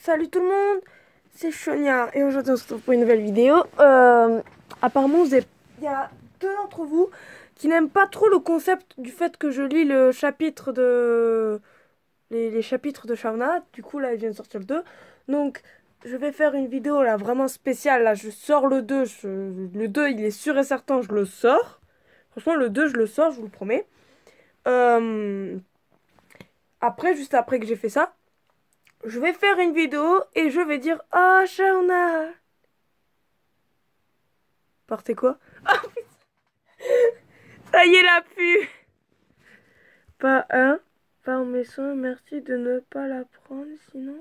Salut tout le monde, c'est Chonia et aujourd'hui on se retrouve pour une nouvelle vidéo. Apparemment il y a deux d'entre vous qui n'aiment pas trop le concept du fait que je lis le chapitre de... les chapitres de Shauna. Du coup là il vient de sortir le 2. Donc je vais faire une vidéo là vraiment spéciale. Là je sors le 2, le 2 il est sûr et certain, je le sors. Franchement le 2 je le sors, je vous le promets. Euh, Après, juste après que j'ai fait ça, je vais faire une vidéo et je vais dire oh Shauna. Partez quoi? Ça y est la pu. Pas un. Par mes soins, merci de ne pas la prendre, sinon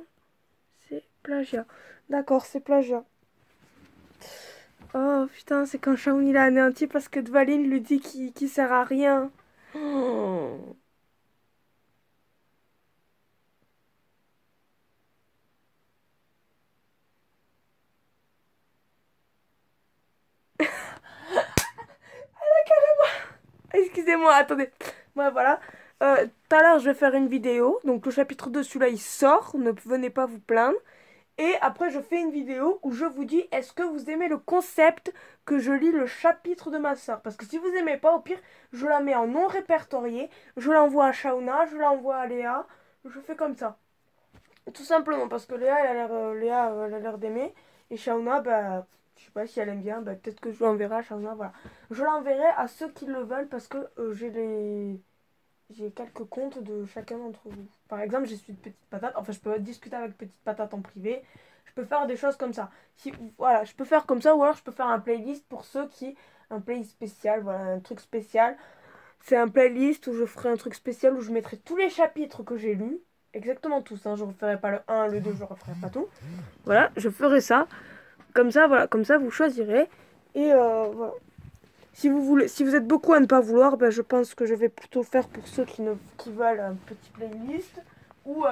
c'est plagiat. D'accord, c'est plagiat. Oh putain, c'est quand Shaun il a anéanti parce que Dvalin lui dit qu'il sert à rien. Oh. Excusez-moi, attendez. Ouais, voilà. Tout à l'heure, je vais faire une vidéo. Donc, le chapitre 2, celui-là, il sort. Ne venez pas vous plaindre. Et après, je fais une vidéo où je vous dis est-ce que vous aimez le concept que je lis le chapitre de ma soeur? Parce que si vous aimez pas, au pire, je la mets en non répertorié. Je l'envoie à Shauna, je l'envoie à Léa. Je fais comme ça. Tout simplement parce que Léa, elle a l'air d'aimer. Et Shauna, bah, je sais pas si elle aime bien. Bah, peut-être que je l'enverrai à Shauna. Voilà. Je l'enverrai à ceux qui le veulent parce que j'ai quelques comptes de chacun d'entre vous. Par exemple, je suis Petite Patate. Enfin, je peux discuter avec Petite Patate en privé. Je peux faire des choses comme ça. Si, voilà, je peux faire comme ça ou alors je peux faire un playlist pour ceux qui... Un playlist spécial, voilà, un truc spécial. C'est un playlist où je ferai un truc spécial où je mettrai tous les chapitres que j'ai lus. Exactement tous, hein. Je ne referai pas le 1, le 2, je ne referai pas tout. Voilà, je ferai ça. Comme ça, voilà, comme ça vous choisirez. Et voilà. Si vous voulez, si vous êtes beaucoup à ne pas vouloir, ben, je pense que je vais plutôt faire pour ceux qui veulent un petit playlist. Ou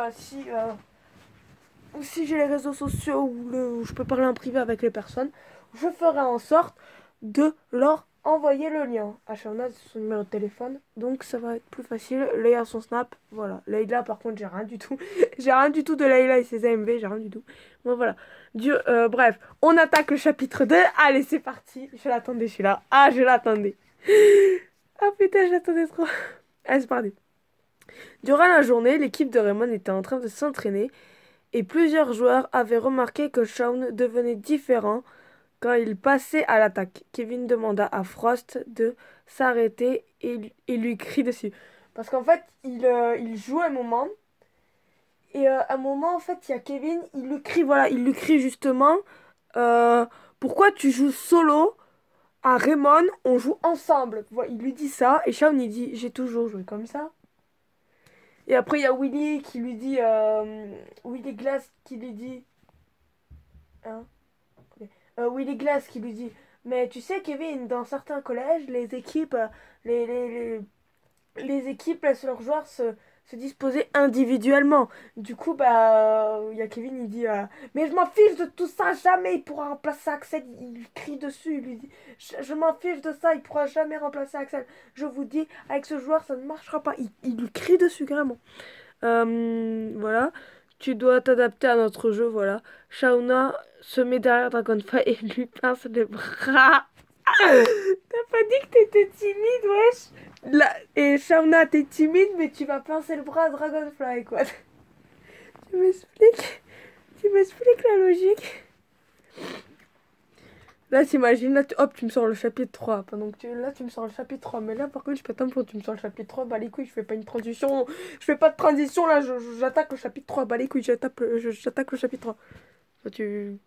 si j'ai les réseaux sociaux où je peux parler en privé avec les personnes, je ferai en sorte de leur envoyer le lien. Shauna, c'est son numéro de téléphone, donc ça va être plus facile. Léa, son snap, voilà. Leïla, par contre, j'ai rien du tout. J'ai rien du tout de Leïla et ses AMV, j'ai rien du tout. Bon, voilà. Bref, on attaque le chapitre 2. Allez, c'est parti. Je l'attendais, je suis là. Ah, je l'attendais. Ah putain, je l'attendais trop. Allez, c'est parti. Durant la journée, l'équipe de Raymond était en train de s'entraîner et plusieurs joueurs avaient remarqué que Shaun devenait différent quand il passait à l'attaque. Kevin demanda à Frost de s'arrêter et lui crie dessus. Parce qu'en fait, il joue un moment. Et à un moment, en fait, il y a Kevin, il lui crie, voilà, il lui crie justement pourquoi tu joues solo à Raymond, on joue ensemble. Voilà, il lui dit ça, et Shaun il dit j'ai toujours joué comme ça. Et après, il y a Willy qui lui dit Willy Glass qui lui dit hein, Willy Glass qui lui dit mais tu sais Kevin, dans certains collèges, les équipes, les, les, les, les équipes laissent leurs joueurs se disposer individuellement. Du coup, bah, il y a Kevin, il dit mais je m'en fiche de tout ça, jamais il pourra remplacer Axel. Il crie dessus, il lui dit je m'en fiche de ça, il pourra jamais remplacer Axel. Je vous dis, avec ce joueur, ça ne marchera pas. Il lui crie dessus, carrément. Voilà. Tu dois t'adapter à notre jeu, voilà. Shauna se met derrière Dragonfly et lui pince les bras. T'as pas dit que t'étais timide, wesh? Et Shauna, t'es timide, mais tu vas pincer le bras à Dragonfly, quoi. Tu m'expliques? Tu m'expliques la logique? Là, t'imagines, là, hop, tu me sors le chapitre 3. Pendant que là, tu me sors le chapitre 3. Mais là, par contre, je peux t'en tu me sors le chapitre 3. Bah, les couilles, je fais pas une transition. Je fais pas de transition, là, j'attaque le chapitre 3. Bah, les couilles, j'attaque le chapitre 3. Toi, tu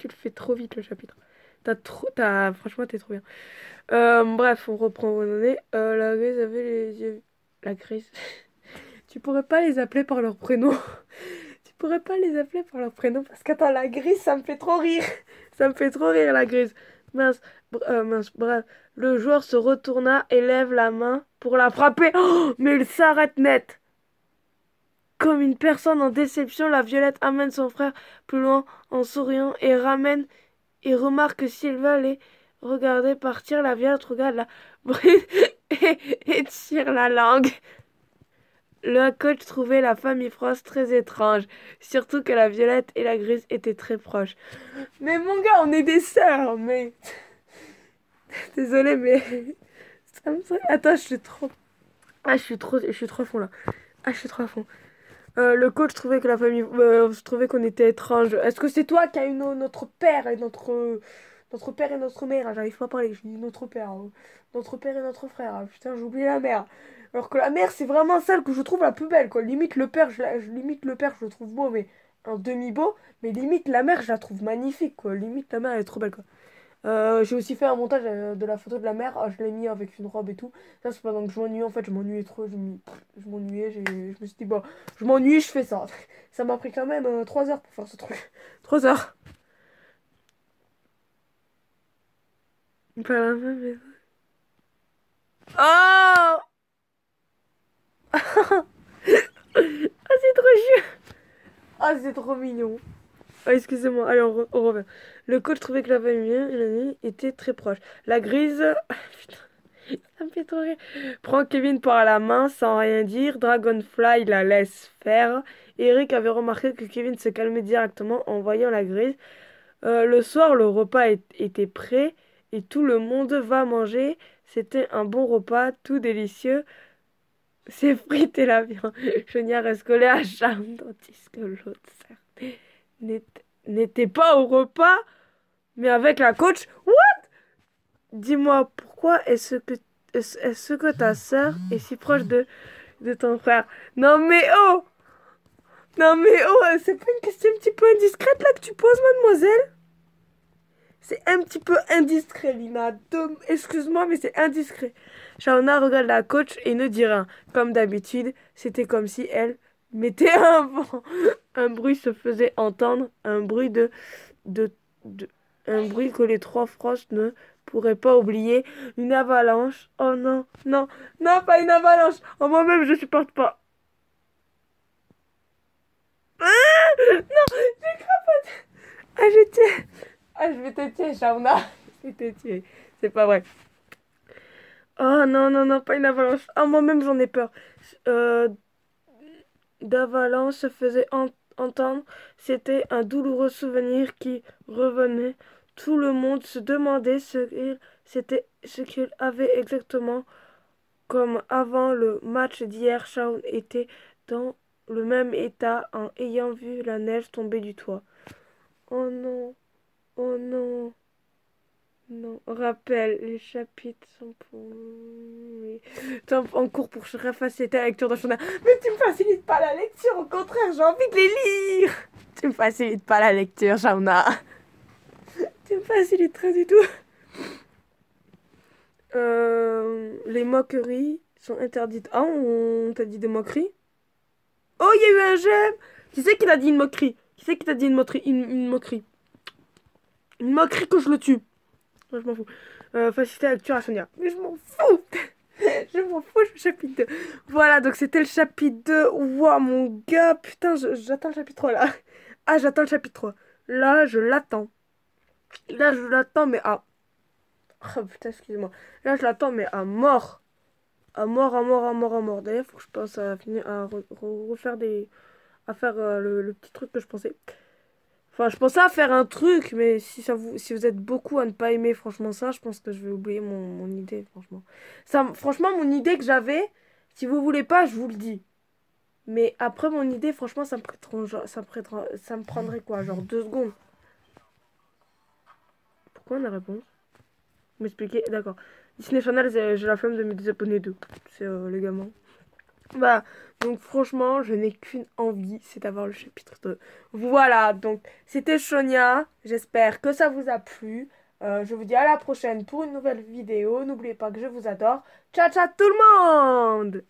le fais trop vite, le chapitre. Franchement, t'es trop bien. Bref, on reprend où on en est. La grise avait les yeux. La grise. Tu pourrais pas les appeler par leur prénom. Tu pourrais pas les appeler par leur prénom parce qu'attends, la grise, ça me fait trop rire. Ça me fait trop rire, la grise. Mince, bref. Le joueur se retourna et lève la main pour la frapper. Oh, mais il s'arrête net. Comme une personne en déception, la Violette amène son frère plus loin en souriant et ramène et remarque que Sylvain les regarder partir. La Violette regarde la bride et tire la langue. Le coach trouvait la famille Frost très étrange, surtout que la violette et la grise étaient très proches. Mais mon gars, on est des sœurs, mais... Désolée, mais... Attends, je suis trop... Ah, je suis trop à fond, là. Ah, je suis trop à fond. Le coach trouvait que la famille... je trouvais qu'on était étranges. Est-ce que c'est toi qui as eu notre père et notre... Notre père et notre mère? Ah, j'arrive pas à parler, je dis notre père. Notre père et notre frère. Ah, putain, j'ai oublié la mère. Alors que la mère, c'est vraiment celle que je trouve la plus belle, quoi. Limite, le père, limite, le père, je le trouve beau, mais un demi-beau. Mais limite, la mère, je la trouve magnifique, quoi. Limite, la mère, elle est trop belle, quoi. J'ai aussi fait un montage de la photo de la mère. Ah, je l'ai mis avec une robe et tout. Ça, c'est pendant que je m'ennuyais. En fait, je m'ennuyais trop. Je m'ennuyais. Je me suis dit, bon, je m'ennuie, je fais ça. Ça m'a pris quand même 3 heures pour faire ce truc. 3 heures. Pas la même, mais... Oh! Ah, c'est trop chou! Ah, c'est trop mignon. Ah, excusez-moi. Allez, on revient. Le coach trouvait que la famille et l'ami étaient très proches. La grise... Ah, putain, ça me fait trop rire. Prend Kevin par la main sans rien dire. Dragonfly la laisse faire. Eric avait remarqué que Kevin se calmait directement en voyant la grise. Le soir, le repas était prêt et tout le monde va manger. C'était un bon repas, tout délicieux. C'est frites et la viande. Chonia reste collée à Charme, tandis que l'autre certes, n'était pas au repas, mais avec la coach. What? Dis-moi, pourquoi est-ce que ta sœur est si proche de ton frère? Non mais oh! Non mais oh, c'est pas une question un petit peu indiscrète là que tu poses, mademoiselle? C'est un petit peu indiscret, Lina. Excuse-moi, mais c'est indiscret. Shauna regarde la coach et ne dit rien. Comme d'habitude, c'était comme si elle mettait un vent. Un bruit se faisait entendre, de, de- un bruit que les trois Frost ne pourraient pas oublier. Une avalanche. Oh non, non, non, pas une avalanche. Oh, moi-même, je supporte pas. Ah non, j'ai crapoté. Ah, je tiens. Ah, je vais te tuer, Shauna. Je vais te tuer. C'est pas vrai. Oh non, non, non, pas une avalanche. Ah, moi-même, j'en ai peur. Euh, D'avalanche se faisait entendre. C'était un douloureux souvenir qui revenait. Tout le monde se demandait ce qu'il avait exactement. Comme avant le match d'hier, Shaun était dans le même état en ayant vu la neige tomber du toit. Oh non, oh non. Non, rappel, les chapitres sont pour... Oui. Temps en cours pour que je refasse ta lecture dans journal. Mais tu me facilites pas la lecture, au contraire, j'ai envie de les lire. Tu me facilites pas la lecture, Shauna. Tu me facilites rien du tout. Les moqueries sont interdites. Ah, on t'a dit des moqueries? Oh, il y a eu un j'aime. Qui c'est qui t'a dit une moquerie? Qui c'est qui t'a dit une moquerie? Une moquerie. Une moquerie que je le tue. Moi, je m'en fous. Faciliter la lecture à Sonia. Mais je m'en fous. Je m'en fous, je suis au chapitre 2. Voilà, donc c'était le chapitre 2. Ouah, mon gars, putain, j'attends le chapitre 3 là. Ah, j'attends le chapitre 3. Là, je l'attends. Là, je l'attends, mais à... Oh putain, excusez-moi. Là, je l'attends, mais à mort. À mort, à mort, à mort, à mort. D'ailleurs, faut que je pense à finir à refaire des... à faire le petit truc que je pensais. Enfin, je pensais à faire un truc, mais si vous êtes beaucoup à ne pas aimer franchement ça, je pense que je vais oublier mon idée, franchement. Franchement, mon idée que j'avais, si vous voulez pas, je vous le dis. Mais après mon idée, franchement, ça me prendrait quoi, genre 2 secondes. Pourquoi on a réponse? M'expliquer, d'accord. Disney Channel, j'ai la flemme de me désabonner d'eux. C'est les gamins. Bah, donc franchement, je n'ai qu'une envie, c'est d'avoir le chapitre 2. Voilà, donc c'était Sonia. J'espère que ça vous a plu. Je vous dis à la prochaine pour une nouvelle vidéo. N'oubliez pas que je vous adore. Ciao, ciao tout le monde!